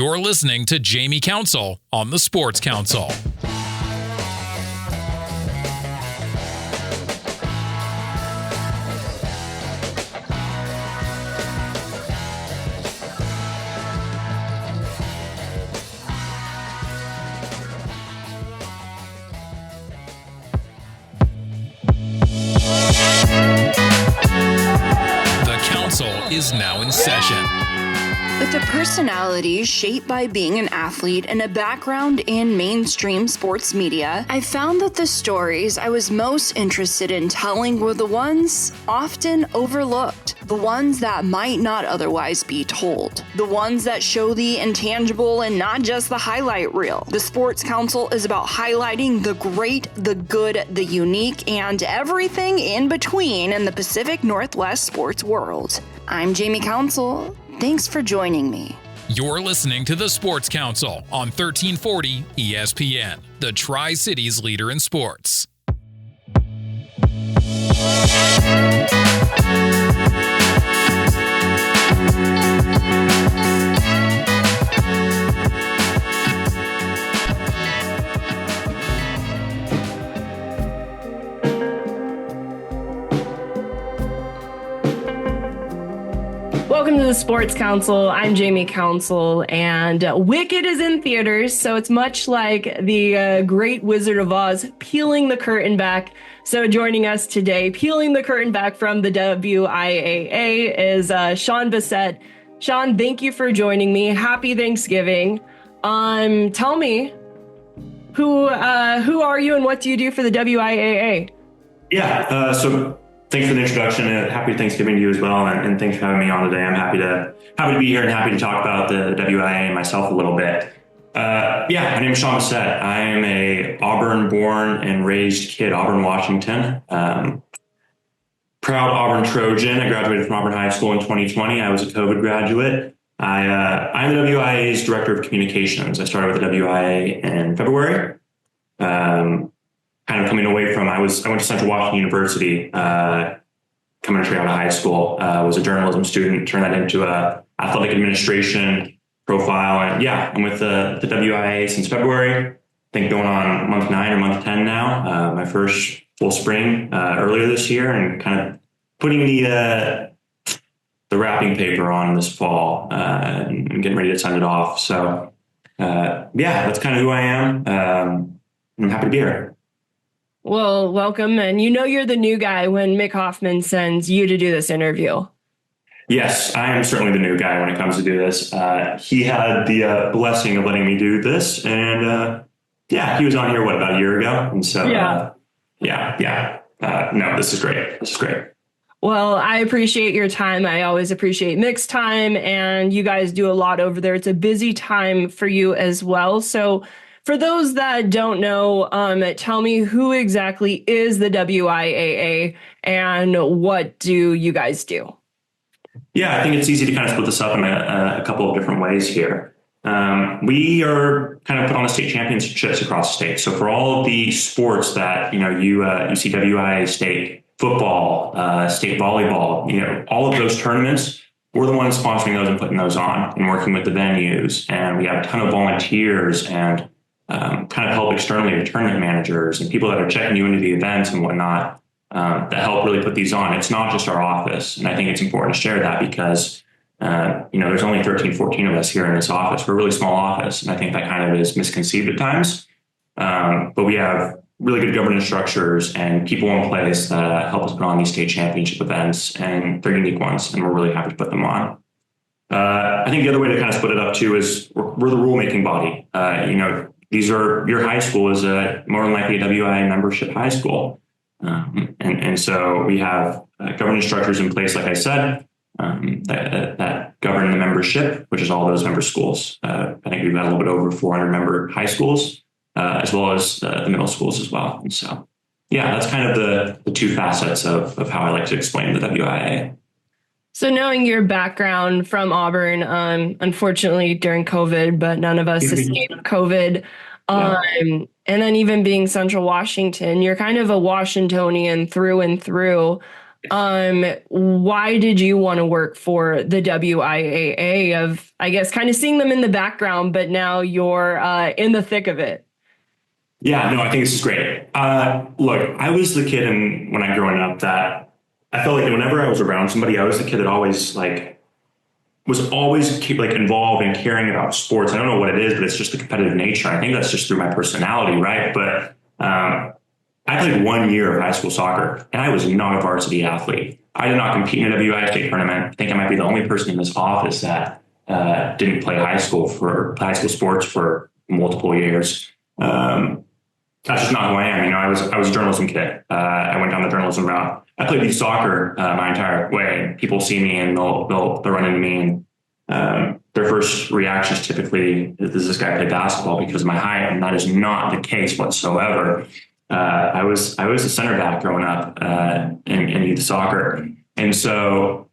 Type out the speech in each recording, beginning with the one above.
You're listening to Jamie Council on the Sports Council. The council is now in session. With a personality shaped by being an athlete and a background in mainstream sports media, I found that the stories I was most interested in telling were the ones often overlooked, the ones that might not otherwise be told, the ones that show the intangible and not just the highlight reel. The Sports Council is about highlighting the great, the good, the unique, and everything in between in the Pacific Northwest sports world. I'm Jamie Council. Thanks for joining me. You're listening to the Sports Council on 1340 ESPN, the Tri-Cities leader in sports. Welcome to the Sports Council. I'm Jamie Council, and Wicked is in theaters, so it's much like the Great Wizard of Oz peeling the curtain back. So joining us today, peeling the curtain back from the WIAA is Sean Bessette. Sean, thank you for joining me. Happy Thanksgiving. Tell me, who are you and what do you do for the WIAA? So thanks for the introduction. Happy Thanksgiving to you as well, and thanks for having me on today. I'm happy to be here and happy to talk about the WIAA and myself a little bit. My name is Sean Bessette. I am a Auburn-born and raised kid, Auburn, Washington. Proud Auburn Trojan. I graduated from Auburn High School in 2020. I was a COVID graduate. I'm the WIAA's Director of Communications. I started with the WIAA in February. Kind of coming away from, I went to Central Washington University, coming straight out of high school, was a journalism student, turned that into a athletic administration profile. And I'm with the WIAA since February, I think going on month 9 or month 10 now, my first full spring, earlier this year, and kind of putting the wrapping paper on this fall, and getting ready to send it off. So, that's kind of who I am. I'm happy to be here. Well, welcome. And you're the new guy when Mick Hoffman sends you to do this interview. Yes, I am certainly the new guy when it comes to do this. He had the blessing of letting me do this. And he was on here, about a year ago? And so, this is great. This is great. Well, I appreciate your time. I always appreciate Mick's time. And you guys do a lot over there. It's a busy time for you as well. So for those that don't know, tell me who exactly is the WIAA and what do you guys do? Yeah, I think it's easy to kind of split this up in a couple of different ways here. We are kind of put on a state championships across the state. So for all of the sports that, you see WIAA state football, state volleyball, all of those tournaments, we're the ones sponsoring those and putting those on and working with the venues. And we have a ton of volunteers and kind of help externally with tournament managers and people that are checking you into the events and whatnot, that help really put these on. It's not just our office. And I think it's important to share that because, there's only 13, 14 of us here in this office. We're a really small office. And I think that kind of is misconceived at times. But we have really good governance structures and people in place that help us put on these state championship events, and they're unique ones. And we're really happy to put them on. I think the other way to kind of split it up too is we're the rulemaking body. Your high school is more than likely a WIAA membership high school. And so we have governance structures in place, like I said, that govern the membership, which is all those member schools. I think we've got a little bit over 400 member high schools, as well as the middle schools as well. And so, that's kind of the two facets of how I like to explain the WIAA. So knowing your background from Auburn, unfortunately during COVID, but none of us escaped COVID. And then even being Central Washington, you're kind of a Washingtonian through and through. Why did you want to work for the WIAA of, I guess, kind of seeing them in the background, but now you're in the thick of it? Yeah, no, I think this is great. Look, I was the kid when I growing up that I felt like whenever I was around somebody, I was the kid that always was always involved in caring about sports. I don't know what it is, but it's just the competitive nature. I think that's just through my personality, right? But I played 1 year of high school soccer, and I was not a varsity athlete. I did not compete in a WIAA state tournament. I think I might be the only person in this office that didn't play high school sports for multiple years. That's just not who I am. I was a journalism kid. I went down the journalism route. I played youth soccer my entire way. People see me and they'll run into me, and their first reaction is typically, does this guy play basketball because of my height? And that is not the case whatsoever. I was a center back growing up in youth soccer, and so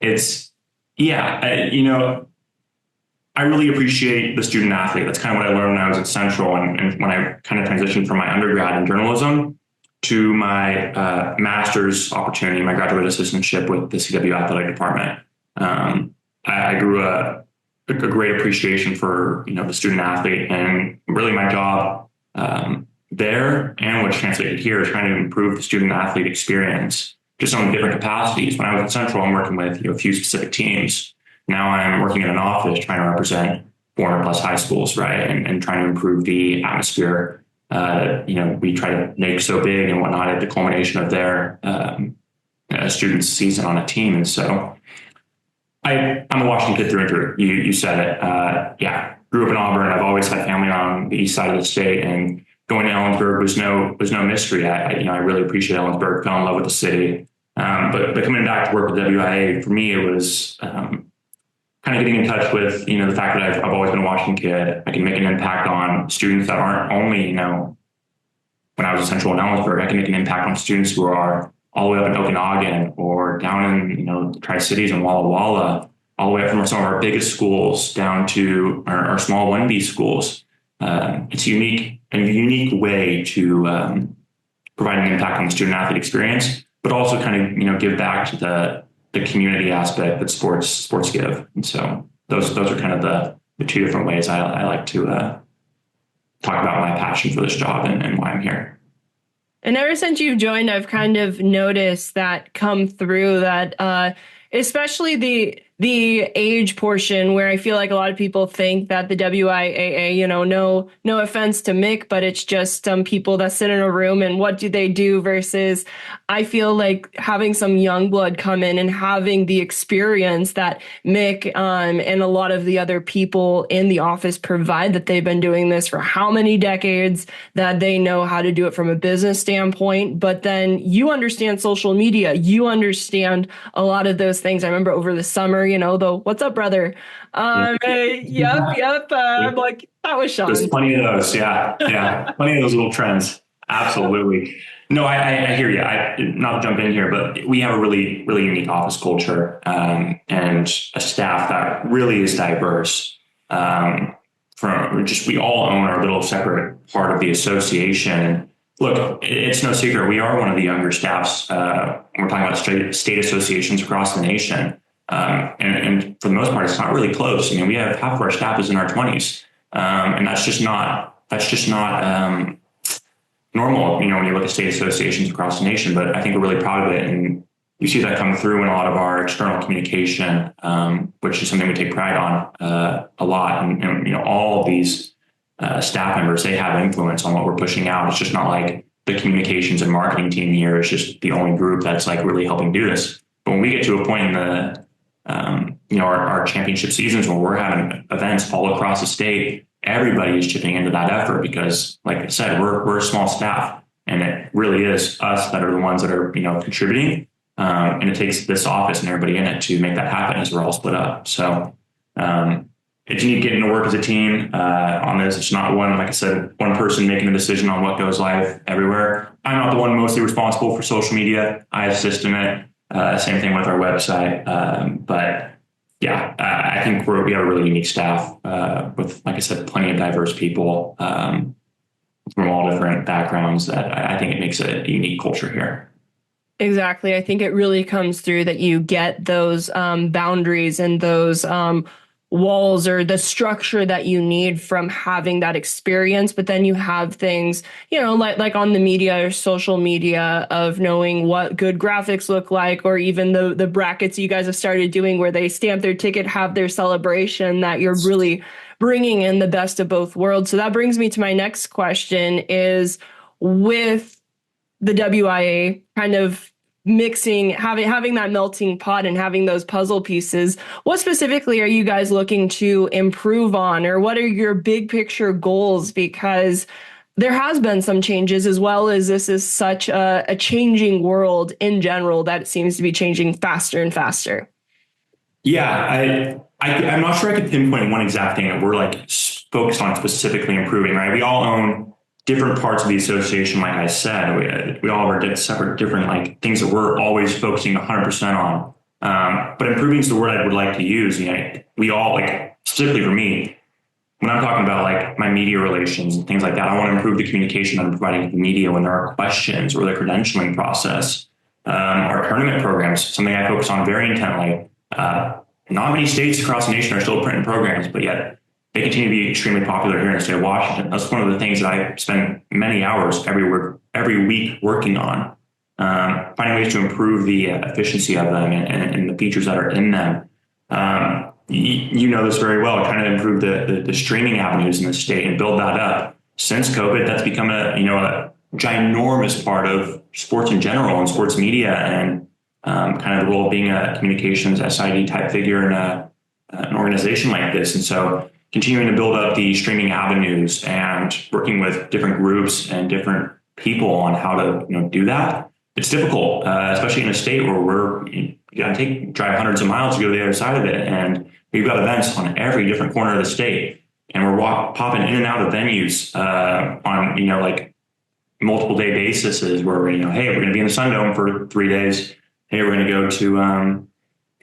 I really appreciate the student athlete. That's kind of what I learned when I was at Central, and when I kind of transitioned from my undergrad in journalism to my master's opportunity, my graduate assistantship with the CW athletic department. I grew a great appreciation for the student athlete, and really my job there and what's translated here is trying to improve the student athlete experience just on different capacities. When I was at Central, I'm working with a few specific teams. Now I'm working in an office trying to represent 400 plus high schools, right? And trying to improve the atmosphere. We try to make so big and whatnot at the culmination of their students' season on a team. And so I'm a Washington kid through and through. You said it. Grew up in Auburn. I've always had family on the east side of the state, and going to Ellensburg was no mystery. I really appreciate Ellensburg, fell in love with the city. But coming back to work with WIAA, for me, it was kind of getting in touch with, the fact that I've always been a Washington kid. I can make an impact on students that aren't only, when I was at Central in Ellensburg, I can make an impact on students who are all the way up in Okanagan or down in, the Tri-Cities and Walla Walla, all the way up from some of our biggest schools down to our small 1B schools. It's a unique way to provide an impact on the student athlete experience, but also kind of, give back to the community aspect that sports give. And so those are kind of the two different ways I like to talk about my passion for this job and why I'm here. And ever since you've joined, I've kind of noticed that come through that, especially the age portion, where I feel like a lot of people think that the WIAA, no offense to Mick, but it's just some people that sit in a room and what do they do, versus I feel like having some young blood come in and having the experience that Mick and a lot of the other people in the office provide, that they've been doing this for how many decades, that they know how to do it from a business standpoint. But then you understand social media, you understand a lot of those things. I remember over the summer, the what's up, brother? Yep. I'm like, that was Sean. There's plenty of those. Yeah. Plenty of those little trends. Absolutely. No, I hear you. Not to jump in here, but we have a really, really unique office culture and a staff that really is diverse. We all own our little separate part of the association. Look, it's no secret. We are one of the younger staffs. We're talking about state associations across the nation. And for the most part, it's not really close. I mean, we have half of our staff is in our 20s. And that's just not normal, when you look at state associations across the nation. But I think we're really proud of it. And you see that come through in a lot of our external communication, which is something we take pride on a lot. And all of these staff members, they have influence on what we're pushing out. It's just not like the communications and marketing team here is just the only group that's really helping do this. But when we get to a point in the our championship seasons when we're having events all across the state, everybody is chipping into that effort because, like I said, we're a small staff, and it really is us that are the ones that are contributing. And it takes this office and everybody in it to make that happen as we're all split up. So it's unique getting to work as a team on this. It's not like I said, one person making a decision on what goes live everywhere. I'm not the one mostly responsible for social media. I assist in it. Same thing with our website. But yeah, I think we have a really unique staff with, like I said, plenty of diverse people from all different backgrounds that I think it makes a unique culture here. Exactly. I think it really comes through that you get those boundaries and those walls or the structure that you need from having that experience. But then you have things, like on the media or social media of knowing what good graphics look like, or even the brackets you guys have started doing where they stamp their ticket, have their celebration, that you're really bringing in the best of both worlds. So that brings me to my next question is, with the WIA kind of mixing, having that melting pot and having those puzzle pieces, what specifically are you guys looking to improve on, or what are your big picture goals? Because there has been some changes, as well as this is such a changing world in general that it seems to be changing faster and faster. Yeah, I'm not sure I could pinpoint one exact thing that we're like focused on specifically improving, right? We all own different parts of the association. Like I said, we all have our separate different like things that we're always focusing 100% on. But improving is the word I would like to use. We all, like, specifically for me, when I'm talking about like my media relations and things like that, I want to improve the communication that I'm providing to the media when there are questions, or the credentialing process. Our tournament programs, something I focus on very intently. Not many states across the nation are still printing programs, but yet they continue to be extremely popular here in the state of Washington. That's one of the things that I spend many hours every week working on, finding ways to improve the efficiency of them and the features that are in them. You know this very well, trying to improve the streaming avenues in the state and build that up. Since COVID, that's become a ginormous part of sports in general and sports media, and kind of the role of being a communications SID type figure in an organization like this. And so continuing to build up the streaming avenues and working with different groups and different people on how to do that. It's difficult, especially in a state where you got to drive hundreds of miles to go to the other side of it. And we've got events on every different corner of the state, and we're popping in and out of venues on, like multiple day basis, where hey, we're going to be in the Sun Dome for 3 days. Hey, we're going to go to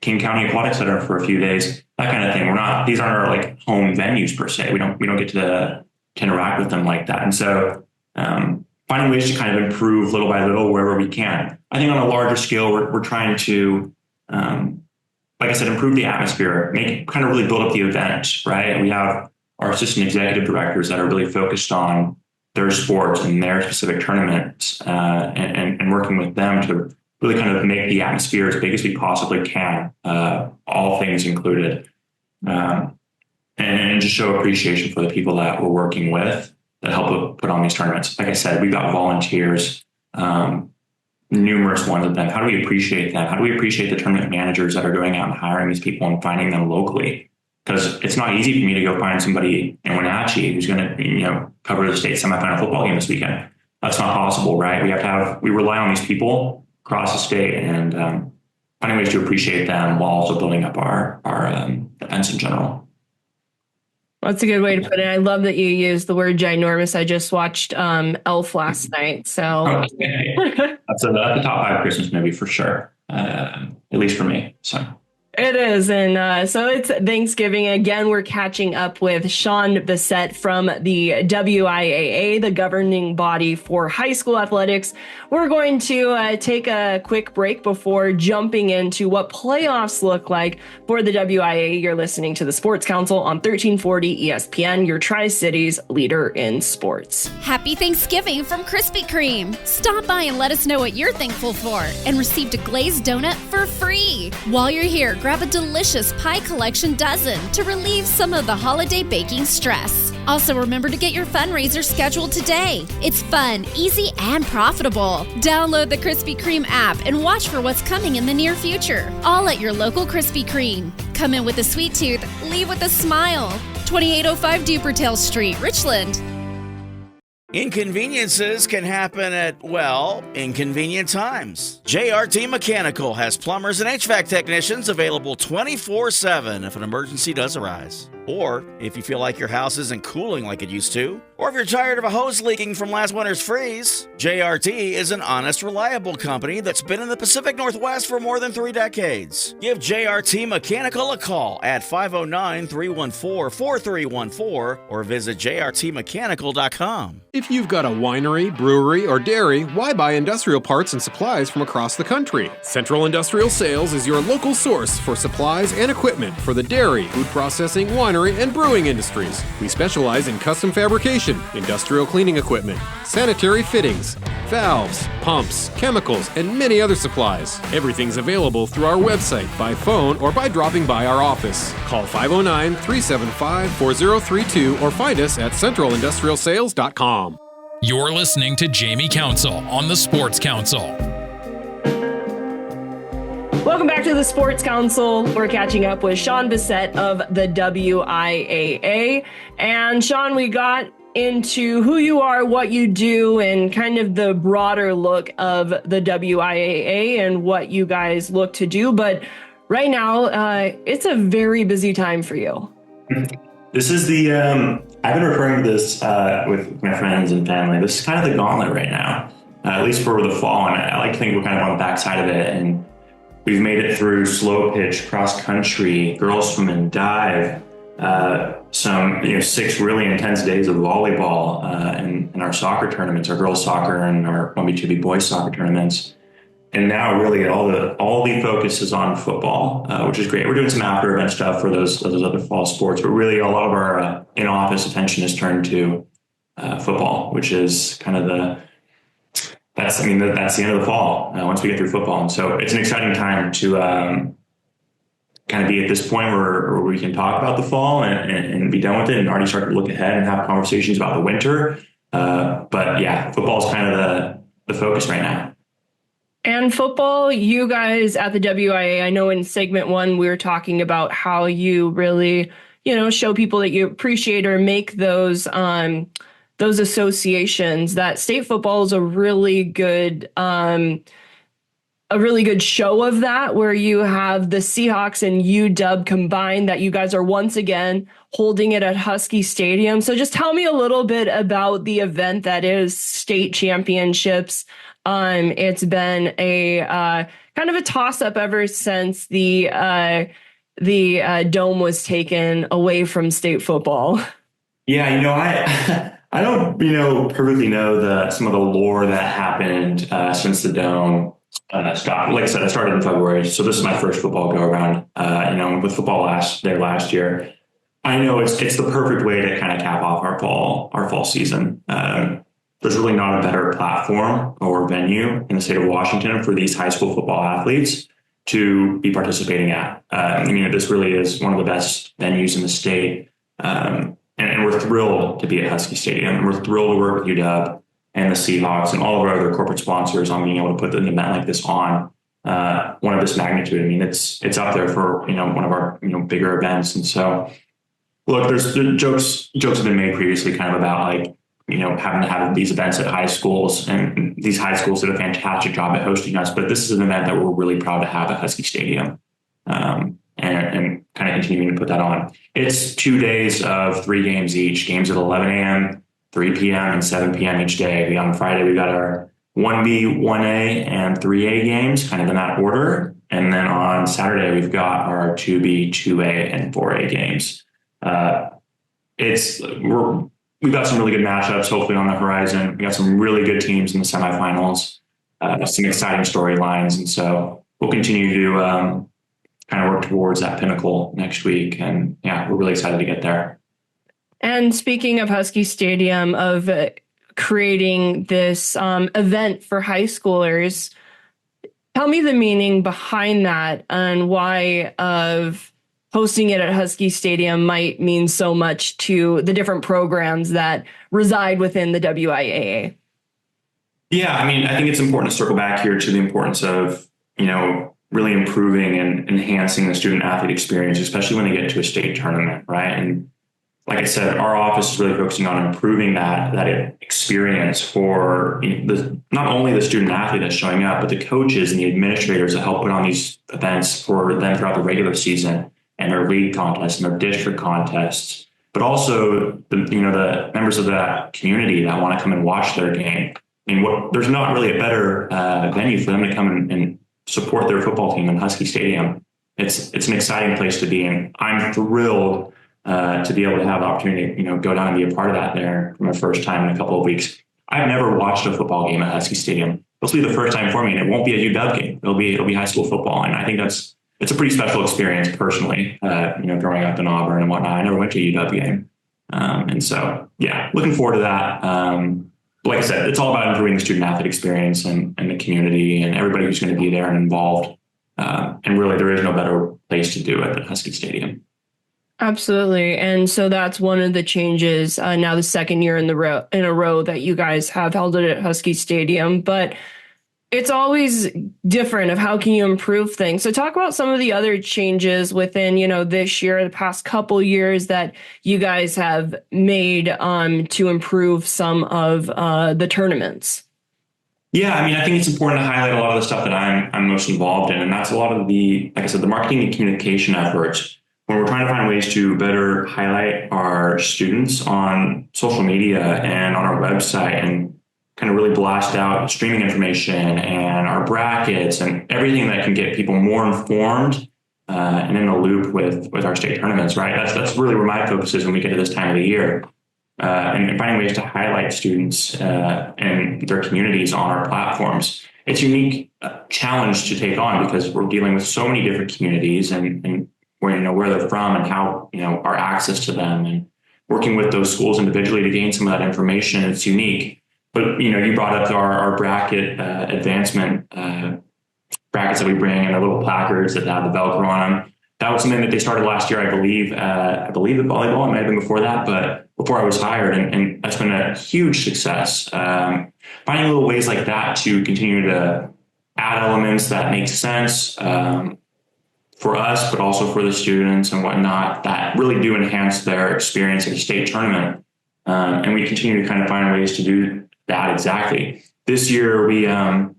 King County Aquatic Center for a few days, that kind of thing. These aren't our like home venues per se. We don't get to interact with them like that. And so finding ways to kind of improve little by little wherever we can. I think on a larger scale, we're trying to, like I said, improve the atmosphere, kind of really build up the event, right? We have our assistant executive directors that are really focused on their sports and their specific tournaments, and working with them to really kind of make the atmosphere as big as we possibly can, all things included, and just show appreciation for the people that we're working with that help put on these tournaments. Like I said, we've got volunteers, numerous ones of them. How do we appreciate them? How do we appreciate the tournament managers that are going out and hiring these people and finding them locally? Because it's not easy for me to go find somebody in Wenatchee who's going to, cover the state semifinal football game this weekend. That's not possible, right? We rely on these people across the state, and finding ways to appreciate them while also building up our events in general. That's a good way to put it. I love that you used the word ginormous. I just watched Elf last night. So that's a top 5 Christmas movie for sure, at least for me. So. It is. And so it's Thanksgiving. Again, we're catching up with Sean Bessette from the WIAA, the governing body for high school athletics. We're going to take a quick break before jumping into what playoffs look like for the WIAA. You're listening to the Sports Council on 1340 ESPN, your Tri-Cities leader in sports. Happy Thanksgiving from Krispy Kreme. Stop by and let us know what you're thankful for, and received a glazed donut for free. While you're here, grab a delicious pie collection dozen to relieve some of the holiday baking stress. Also, remember to get your fundraiser scheduled today. It's fun, easy, and profitable. Download the Krispy Kreme app and watch for what's coming in the near future. All at your local Krispy Kreme. Come in with a sweet tooth, leave with a smile. 2805 Dupertail Street, Richland. Inconveniences can happen at, inconvenient times. JRT Mechanical has plumbers and HVAC technicians available 24/7 if an emergency does arise. Or if you feel like your house isn't cooling like it used to, or if you're tired of a hose leaking from last winter's freeze, JRT is an honest, reliable company that's been in the Pacific Northwest for more than 3 decades. Give JRT Mechanical a call at 509-314-4314 or visit jrtmechanical.com. If you've got a winery, brewery, or dairy, why buy industrial parts and supplies from across the country? Central Industrial Sales is your local source for supplies and equipment for the dairy, food processing, winery, and brewing industries. We specialize in custom fabrication, industrial cleaning equipment, sanitary fittings, valves, pumps, chemicals, and many other supplies. Everything's available through our website, by phone, or by dropping by our office. Call 509-375-4032 or find us at centralindustrialsales.com. You're listening to Jamie Council on the Sports Council. Welcome back to the Sports Council. We're catching up with Sean Bessette of the WIAA. And Sean, we got into who you are, what you do, and kind of the broader look of the WIAA and what you guys look to do. But right now, it's a very busy time for you. This is the, I've been referring to this with my friends and family. This is kind of the gauntlet right now, at least for the fall. And I like to think we're kind of on the backside of it. And we've made it through slow pitch, cross country, girls swim and dive, some 6 really intense days of volleyball in our soccer tournaments, our girls soccer and our 1B2B boys soccer tournaments. And now really all the focus is on football, which is great. We're doing some after event stuff for those other fall sports, but really a lot of our in-office attention is turned to football, which is kind of that's the end of the fall once we get through football. And so it's an exciting time to kind of be at this point where we can talk about the fall and be done with it and already start to look ahead and have conversations about the winter. But yeah, football is kind of the focus right now. And football, you guys at the WIA, I know in segment 1, we were talking about how you really, show people that you appreciate or make those associations. That state football is a really good show of that, where you have the Seahawks and UW combined, that you guys are once again holding it at Husky Stadium. So just tell me a little bit about the event that is state championships. It's been a kind of a toss-up ever since the dome was taken away from state football. Yeah, I don't perfectly know some of the lore that happened since the dome stopped. Like I said, I started in February, so this is my first football go around. With football last year, I know it's the perfect way to kind of cap off our fall season. There's really not a better platform or venue in the state of Washington for these high school football athletes to be participating at. This really is one of the best venues in the state. And we're thrilled to be at Husky Stadium. And we're thrilled to work with UW and the Seahawks and all of our other corporate sponsors on being able to put an event like this on, one of this magnitude. It's up there for, one of our, bigger events. And so, look, there's jokes have been made previously kind of about having to have these events at high schools, and these high schools did a fantastic job at hosting us. But this is an event that we're really proud to have at Husky Stadium, and kind of continuing to put that on. It's 2 days of 3 games each, games at 11 a.m., 3 p.m., and 7 p.m. each day. On Friday, we got our 1B, 1A, and 3A games, kind of in that order. And then on Saturday, we've got our 2B, 2A, and 4A games. We've got some really good matchups, hopefully on the horizon. We got some really good teams in the semifinals, some exciting storylines. And so we'll continue to kind of work towards that pinnacle next week. And yeah, we're really excited to get there. And speaking of Husky Stadium, of creating this event for high schoolers, tell me the meaning behind that and why of hosting it at Husky Stadium might mean so much to the different programs that reside within the WIAA. Yeah, I think it's important to circle back here to the importance of, really improving and enhancing the student athlete experience, especially when they get to a state tournament, right? And like I said, our office is really focusing on improving that experience for not only the student athlete that's showing up, but the coaches and the administrators that help put on these events for them throughout the regular season. and their league contests and their district contests, but also the members of that community that want to come and watch their game. I mean, there's not really a better venue for them to come and support their football team than Husky Stadium. It's an exciting place to be, and I'm thrilled to be able to have the opportunity to, go down and be a part of that there for my first time in a couple of weeks. I've never watched a football game at Husky Stadium. This will be the first time for me, and it won't be a UW game. It'll be high school football, and I think it's a pretty special experience personally. Growing up in Auburn and whatnot, I never went to a UW game, and so looking forward to that. Like I said, it's all about improving the student athlete experience and the community and everybody who's going to be there and involved. And really, there is no better place to do it than Husky Stadium. Absolutely. And so that's one of the changes now the second year in a row that you guys have held it at Husky Stadium. But it's always different of how can you improve things. So talk about some of the other changes within, this year, the past couple years that you guys have made to improve some of the tournaments. Yeah, I mean, I think it's important to highlight a lot of the stuff that I'm most involved in. And that's a lot of the marketing and communication efforts, when we're trying to find ways to better highlight our students on social media and on our website, and kind of really blast out streaming information and our brackets and everything that can get people more informed and in the loop with our state tournaments, right? That's really where my focus is when we get to this time of the year. And finding ways to highlight students and their communities on our platforms. It's a unique challenge to take on because we're dealing with so many different communities and where they're from and how our access to them, and working with those schools individually to gain some of that information. It's unique. But you brought up our bracket advancement brackets that we bring, and the little placards that have the Velcro on them. That was something that they started last year, I believe. I believe the volleyball, it might have been before that, but before I was hired, and that's been a huge success. Finding little ways like that to continue to add elements that make sense for us, but also for the students and whatnot, that really do enhance their experience at a state tournament. And we continue to kind of find ways to do that exactly. This year, we're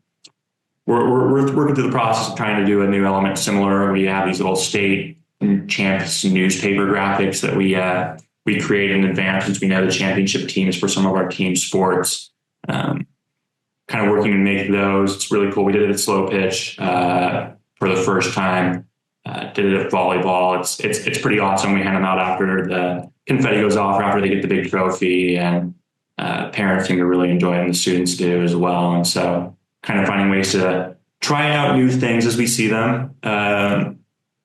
working through the process of trying to do a new element similar. We have these little state champs newspaper graphics that we create in advance since we know the championship teams for some of our team sports. Kind of working to make those. It's really cool. We did it at slow pitch for the first time. Did it at volleyball. It's pretty awesome. We hand them out after the confetti goes off, or after they get the big trophy, and parents seem to really enjoy it, and the students do as well. And so kind of finding ways to try out new things as we see them,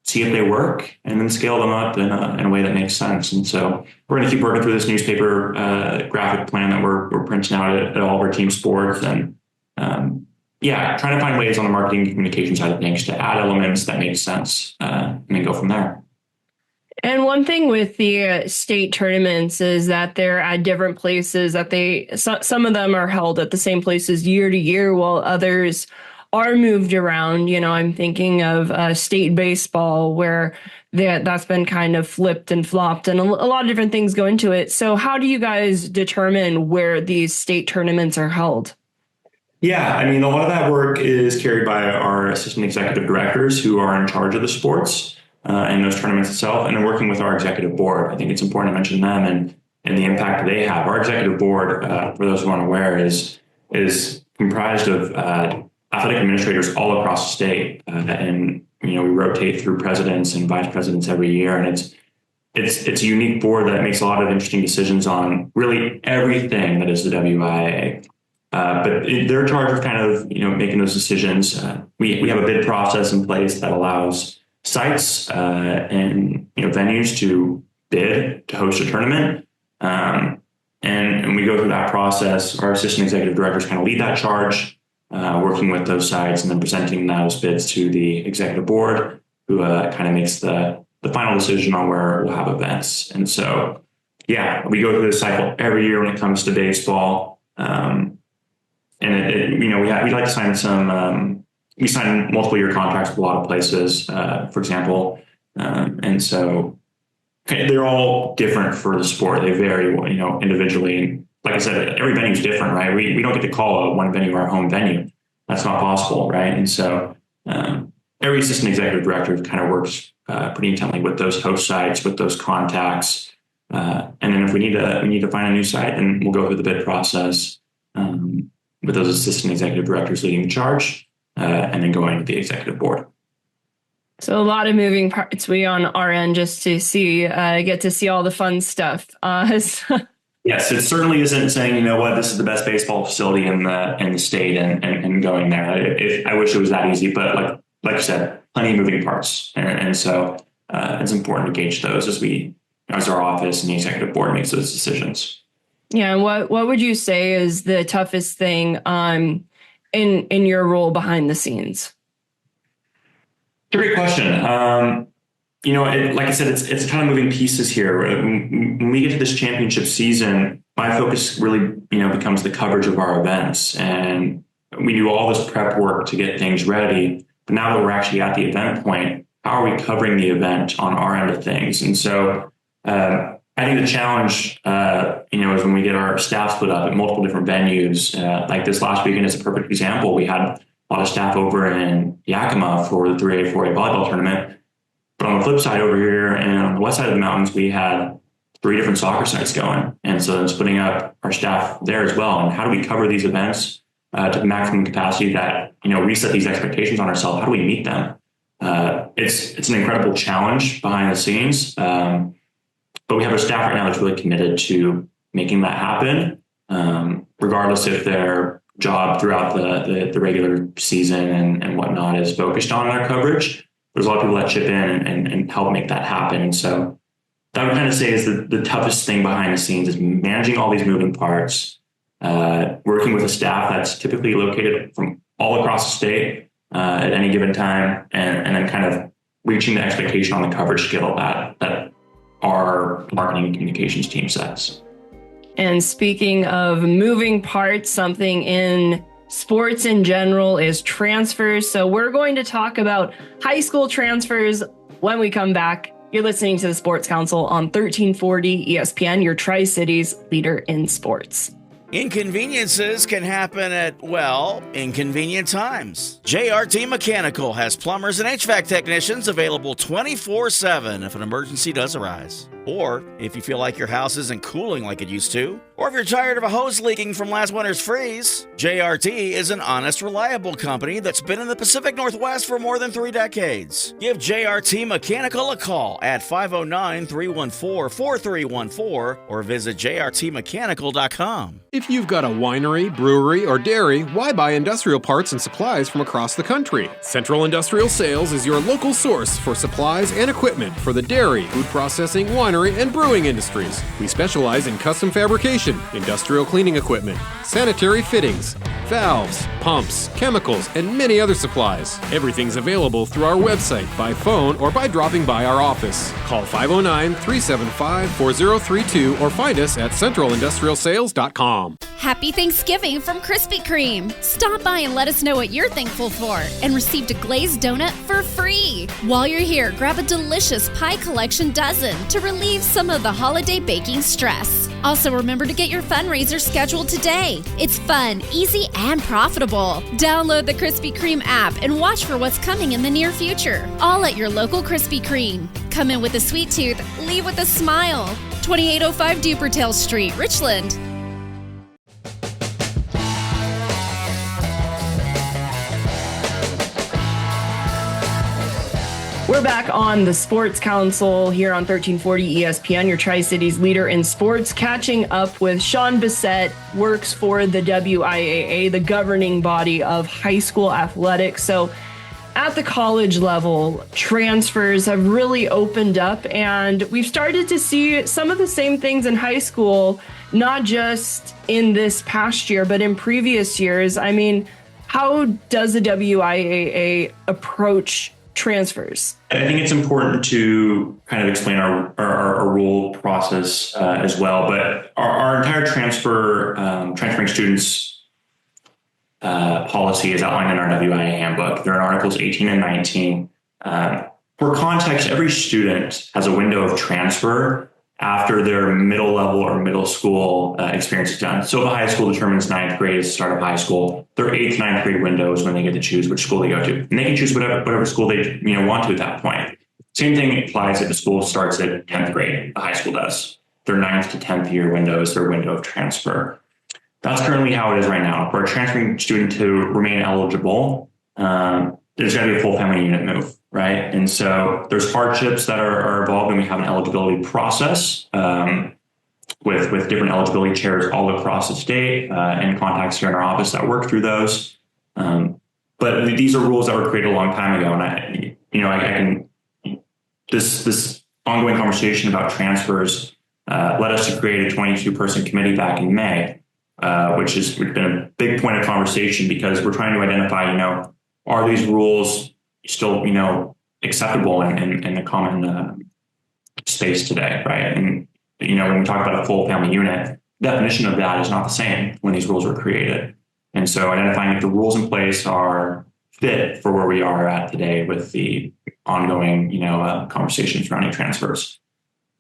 see if they work, and then scale them up in a way that makes sense. And so we're going to keep working through this newspaper graphic plan that we're printing out at all of our team sports, and trying to find ways on the marketing and communication side of things to add elements that make sense, and then go from there. And one thing with the state tournaments is that they're at different places, that some of them are held at the same places year to year, while others are moved around. I'm thinking of state baseball, where that's been kind of flipped and flopped, and a lot of different things go into it. So how do you guys determine where these state tournaments are held? Yeah, I mean, a lot of that work is carried by our assistant executive directors, who are in charge of the sports and those tournaments itself, and then working with our executive board. I think it's important to mention them and the impact they have. Our executive board, for those who aren't aware, is comprised of athletic administrators all across the state, and we rotate through presidents and vice presidents every year, and it's a unique board that makes a lot of interesting decisions on really everything that is the WIAA. But they're in charge of kind of, making those decisions. We have a bid process in place that allows sites and venues to bid to host a tournament. And we go through that process. Our assistant executive directors kind of lead that charge, working with those sites and then presenting those bids to the executive board, who kind of makes the final decision on where we'll have events. And so, we go through this cycle every year when it comes to baseball. And we like to sign we sign multiple year contracts with a lot of places, for example. And so they're all different for the sport. They vary, individually. And like I said, every venue is different, right? We don't get to call one venue our home venue. That's not possible, right? And so, every assistant executive director kind of works pretty intently with those host sites, with those contacts. And then if we need to find a new site, then we'll go through the bid process with those assistant executive directors leading the charge, and then going to the executive board. So a lot of moving parts. We on our end just to get to see all the fun stuff. Yes, it certainly isn't saying, you know what, this is the best baseball facility in the state and going there. I wish it was that easy, but like I said, plenty of moving parts. And so it's important to gauge those as our office and the executive board makes those decisions. Yeah. And what would you say is the toughest thing in your role behind the scenes? Great question. Like I said, it's kind of moving pieces here. When we get to this championship season, my focus really, becomes the coverage of our events. And we do all this prep work to get things ready. But now that we're actually at the event point, how are we covering the event on our end of things? And so I think the challenge, is when we get our staff split up at multiple different venues. Like this last weekend is a perfect example. We had a lot of staff over in Yakima for the 3A, 4A volleyball tournament. But on the flip side over here and on the west side of the mountains, we had 3 different soccer sites going. And so then splitting up our staff there as well. And how do we cover these events to the maximum capacity that, we set these expectations on ourselves? How do we meet them? It's an incredible challenge behind the scenes. But we have a staff right now that's really committed to making that happen, regardless if their job throughout the regular season and whatnot is focused on our coverage. There's a lot of people that chip in and help make that happen. And so that I would kind of say is the toughest thing behind the scenes is managing all these moving parts, working with a staff that's typically located from all across the state at any given time, and then kind of reaching the expectation on the coverage scale that our marketing and communications team sets. And speaking of moving parts, something in sports in general is transfers. So we're going to talk about high school transfers when we come back. You're listening to the Sports Council on 1340 ESPN, your Tri-Cities leader in sports. Inconveniences can happen at, inconvenient times. JRT Mechanical has plumbers and HVAC technicians available 24/7 if an emergency does arise. Or if you feel like your house isn't cooling like it used to, or if you're tired of a hose leaking from last winter's freeze, JRT is an honest, reliable company that's been in the Pacific Northwest for more than 3 decades. Give JRT Mechanical a call at 509-314-4314 or visit jrtmechanical.com. If you've got a winery, brewery, or dairy, why buy industrial parts and supplies from across the country? Central Industrial Sales is your local source for supplies and equipment for the dairy, food processing, winery, and brewing industries. We specialize in custom fabrication, industrial cleaning equipment, sanitary fittings, valves, pumps, chemicals, and many other supplies. Everything's available through our website, by phone, or by dropping by our office. Call 509-375-4032 or find us at centralindustrialsales.com. Happy Thanksgiving from Krispy Kreme. Stop by and let us know what you're thankful for and receive a glazed donut for free. While you're here, grab a delicious pie collection dozen to relieve some of the holiday baking stress. Also, remember to get your fundraiser scheduled today. It's fun, easy, and profitable. Download the Krispy Kreme app and watch for what's coming in the near future. All at your local Krispy Kreme. Come in with a sweet tooth, leave with a smile. 2805 Dupertail Street, Richland. We're back on the Sports Council here on 1340 ESPN, your Tri-Cities leader in sports, catching up with Sean Bessette, works for the WIAA, the governing body of high school athletics. So at the college level, transfers have really opened up, and we've started to see some of the same things in high school, not just in this past year, but in previous years. I mean, how does the WIAA approach transfers? I think it's important to kind of explain our rule process as well. But our entire transferring students policy is outlined in our WIA handbook. They're in Articles 18 and 19. For context, every student has a window of transfer after their middle level or middle school experience is done. So if a high school determines ninth grade as the start of high school, their eighth, ninth grade window is when they get to choose which school they go to. And they can choose whatever school they want to at that point. Same thing applies if the school starts at 10th grade, the high school does. Their 9th to 10th year window is their window of transfer. That's currently how it is right now. For a transferring student to remain eligible, there's got to be a full family unit move, right? And so there's hardships that are involved, and we have an eligibility process with different eligibility chairs all across the state and contacts here in our office that work through those. But these are rules that were created a long time ago, and I can this ongoing conversation about transfers led us to create a 22-person committee back in May, which has been a big point of conversation because we're trying to identify, are these rules still, acceptable in the common space today, right? And, when we talk about a full family unit, the definition of that is not the same when these rules were created. And so identifying if the rules in place are fit for where we are at today with the ongoing, conversations surrounding transfers.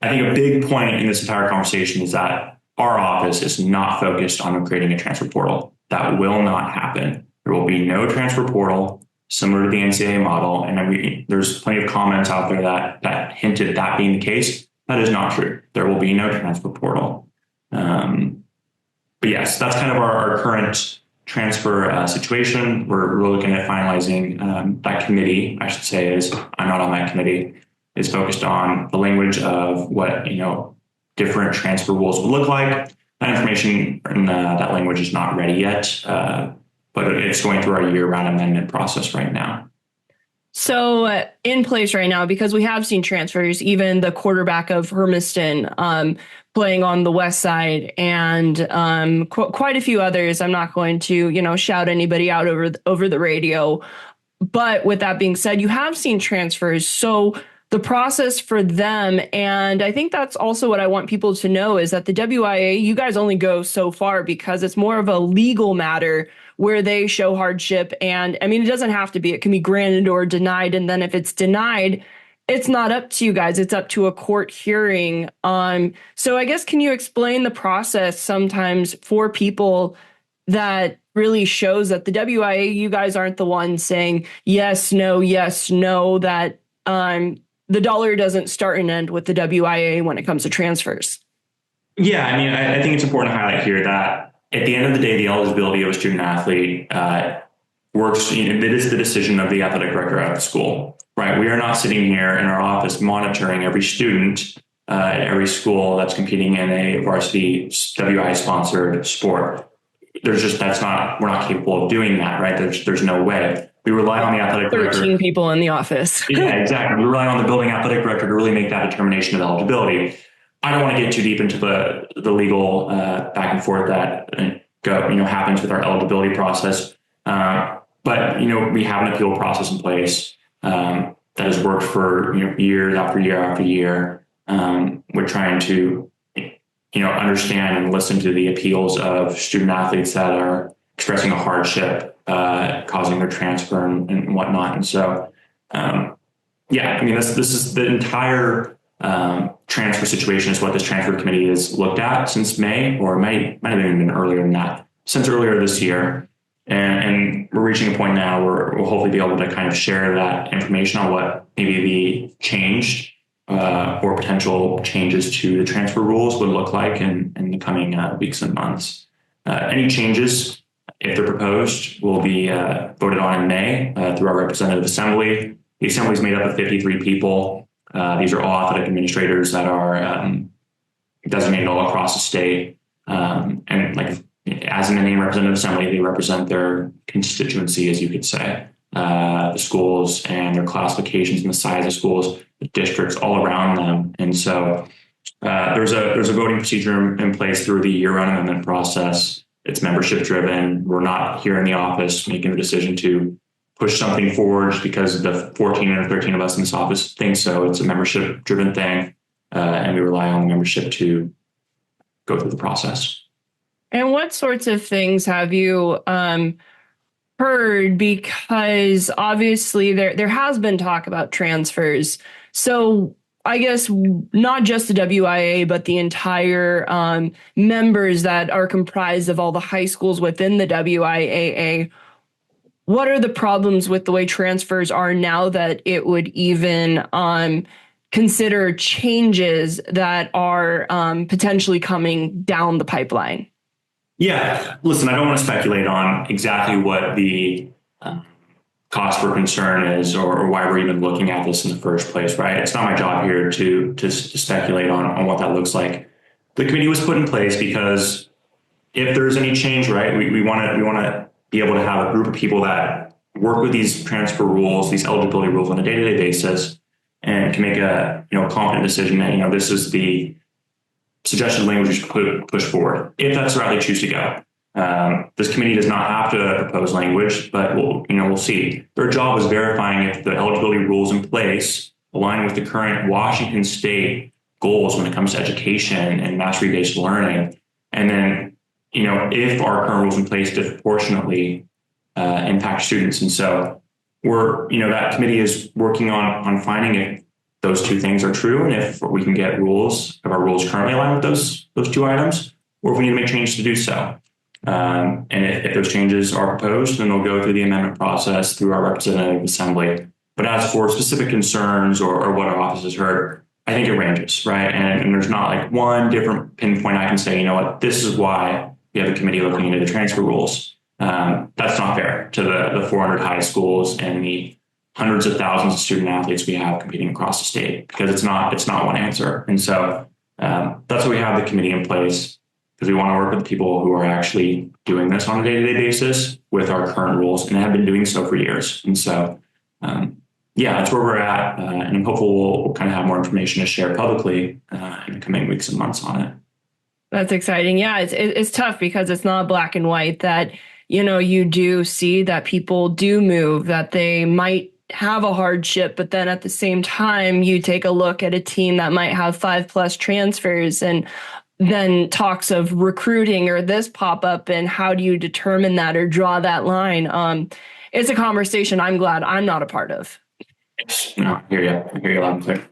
I think a big point in this entire conversation is that our office is not focused on creating a transfer portal. That will not happen. There will be no transfer portal similar to the NCAA model. And there's plenty of comments out there that hinted that being the case. That is not true. There will be no transfer portal. But yes, that's kind of our current transfer situation. We're looking at finalizing that committee, I should say, I'm not on that committee, is focused on the language of what, different transfer rules would look like. That information and that language is not ready yet, but it's going through our year-round amendment process right now. So in place right now, because we have seen transfers, even the quarterback of Hermiston playing on the west side and quite a few others. I'm not going to, shout anybody out over the radio. But with that being said, you have seen transfers. So the process for them, and I think that's also what I want people to know, is that the WIAA, you guys only go so far because it's more of a legal matter where they show hardship. And I mean, it doesn't have to be, it can be granted or denied. And then if it's denied, it's not up to you guys, it's up to a court hearing. So I guess, can you explain the process sometimes for people that really shows that the WIAA, you guys aren't the ones saying yes, no, that the dollar doesn't start and end with the WIAA when it comes to transfers? Yeah, I mean, I think it's important to highlight here that at the end of the day, the eligibility of a student athlete works. It is the decision of the athletic director at the school, right? We are not sitting here in our office monitoring every student at every school that's competing in a varsity WIAA sponsored sport. We're not capable of doing that, right? There's no way. We rely on the athletic 13 director. 13 people in the office. Yeah, exactly. We rely on the building athletic director to really make that determination of eligibility. I don't want to get too deep into the legal back and forth that happens with our eligibility process. But we have an appeal process in place that has worked for years after year after year. We're trying to understand and listen to the appeals of student athletes that are expressing a hardship causing their transfer and whatnot. And so, this is the entire transfer situation is what this transfer committee has looked at since May, or might have even been earlier than that, since earlier this year. And we're reaching a point now where we'll hopefully be able to kind of share that information on what maybe the changed or potential changes to the transfer rules would look like in the coming weeks and months. Any changes, if they're proposed, will be voted on in May through our representative assembly. The assembly is made up of 53 people. These are all athletic administrators that are designated all across the state. As in the name representative assembly, they represent their constituency, as you could say, the schools and their classifications and the size of schools, the districts all around them. And so there's a voting procedure in place through the year-round amendment process. It's membership driven. We're not here in the office making the decision to push something forward because the 14 or 13 of us in this office think so. It's a membership driven thing. And we rely on the membership to go through the process. And what sorts of things have you heard? Because obviously there has been talk about transfers. So I guess not just the WIAA, but the entire members that are comprised of all the high schools within the WIAA, what are the problems with the way transfers are now that it would even consider changes that are potentially coming down the pipeline? Yeah, listen, I don't want to speculate on exactly what the cost for concern is or why we're even looking at this in the first place, right? It's not my job here to speculate on what that looks like. The committee was put in place because if there's any change, right, we want to be able to have a group of people that work with these transfer rules, these eligibility rules on a day-to-day basis, and can make a confident decision that this is the suggested language we should push forward, if that's the route they choose to go. This committee does not have to propose language, but we'll see. Their job is verifying if the eligibility rules in place align with the current Washington state goals when it comes to education and mastery-based learning. And then, if our current rules in place disproportionately impact students. And so that committee is working on finding if those two things are true, and if we can get rules, if our rules currently align with those two items, or if we need to make changes to do so. And if those changes are proposed, then they'll go through the amendment process through our representative assembly. But as for specific concerns or what our office has heard, I think it ranges, right? And there's not like one different pinpoint I can say, this is why we have a committee looking into the transfer rules. That's not fair to the 400 high schools and the hundreds of thousands of student athletes we have competing across the state, because it's not one answer. And so that's why we have the committee in place, because we want to work with people who are actually doing this on a day-to-day basis with our current rules and have been doing so for years. And so, that's where we're at. And I'm hopeful we'll kind of have more information to share publicly in the coming weeks and months on it. That's exciting. Yeah, it's tough because it's not black and white that, you do see that people do move, that they might have a hardship, but then at the same time, you take a look at a team that might have 5+ transfers and then talks of recruiting or this pop up, and how do you determine that or draw that line? It's a conversation I'm glad I'm not a part of. No, I hear you loud and clear.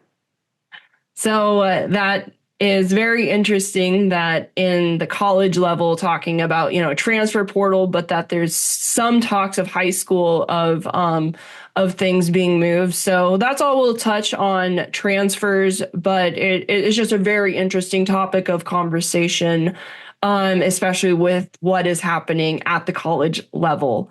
So that is very interesting that in the college level talking about, transfer portal, but that there's some talks of high school of things being moved. So that's all we'll touch on transfers, but it is just a very interesting topic of conversation, especially with what is happening at the college level.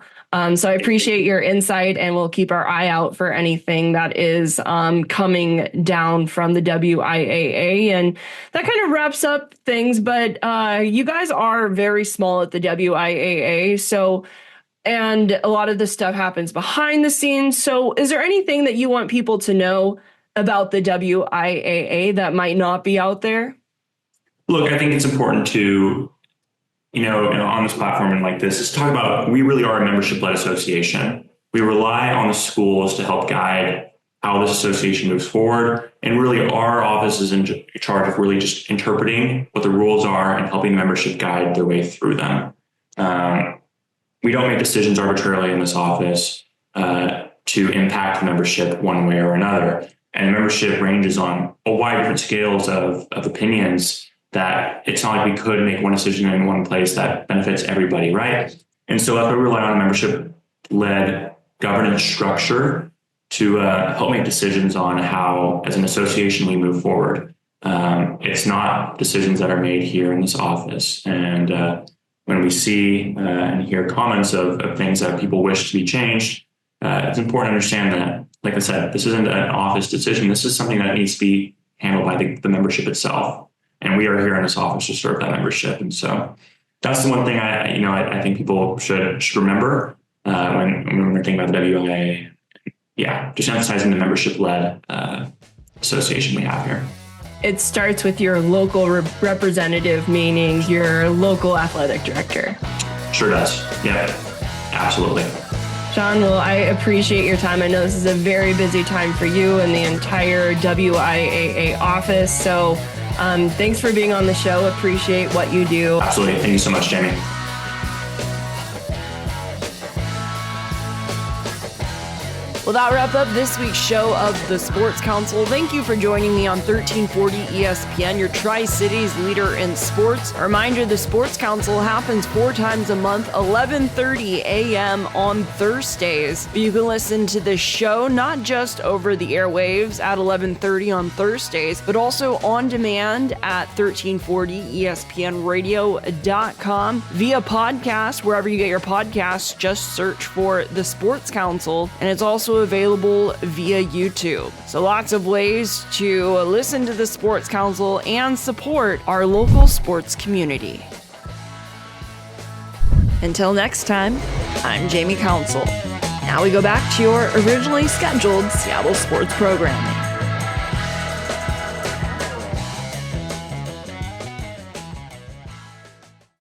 So I appreciate your insight, and we'll keep our eye out for anything that is coming down from the WIAA. And that kind of wraps up things, but you guys are very small at the WIAA. So, and a lot of this stuff happens behind the scenes. So is there anything that you want people to know about the WIAA that might not be out there? Look, I think it's important to on this platform and like this, is talk about, we really are a membership-led association. We rely on the schools to help guide how this association moves forward. And really our office is in charge of really just interpreting what the rules are and helping membership guide their way through them. We don't make decisions arbitrarily in this office to impact membership one way or another. And membership ranges on a wide different scales of opinions, that it's not like we could make one decision in one place that benefits everybody, right? And so that's why we rely on a membership-led governance structure to help make decisions on how, as an association, we move forward. It's not decisions that are made here in this office. And when we see and hear comments of things that people wish to be changed, it's important to understand that, like I said, this isn't an office decision. This is something that needs to be handled by the membership itself. And we are here in this office to serve that membership. And so that's the one thing I think people should remember when we're thinking about the WIAA. Yeah, just emphasizing the membership-led association we have here. It starts with your local representative, meaning your local athletic director. Sure does. Yeah, absolutely. Sean, well, I appreciate your time. I know this is a very busy time for you and the entire WIAA office. So thanks for being on the show. Appreciate what you do. Absolutely. Thank you so much, Jamie. Well, that wraps up this week's show of the Sports Council. Thank you for joining me on 1340 ESPN, your Tri-Cities leader in sports. A reminder, the Sports Council happens 4 times a month, 11:30 a.m. on Thursdays. You can listen to the show not just over the airwaves at 11:30 on Thursdays, but also on demand at 1340ESPNradio.com via podcast. Wherever you get your podcasts, just search for the Sports Council, and it's also available via YouTube. So lots of ways to listen to the Sports Council and support our local sports community. Until next time, I'm Jamie Council. Now we go back to your originally scheduled Seattle sports programming.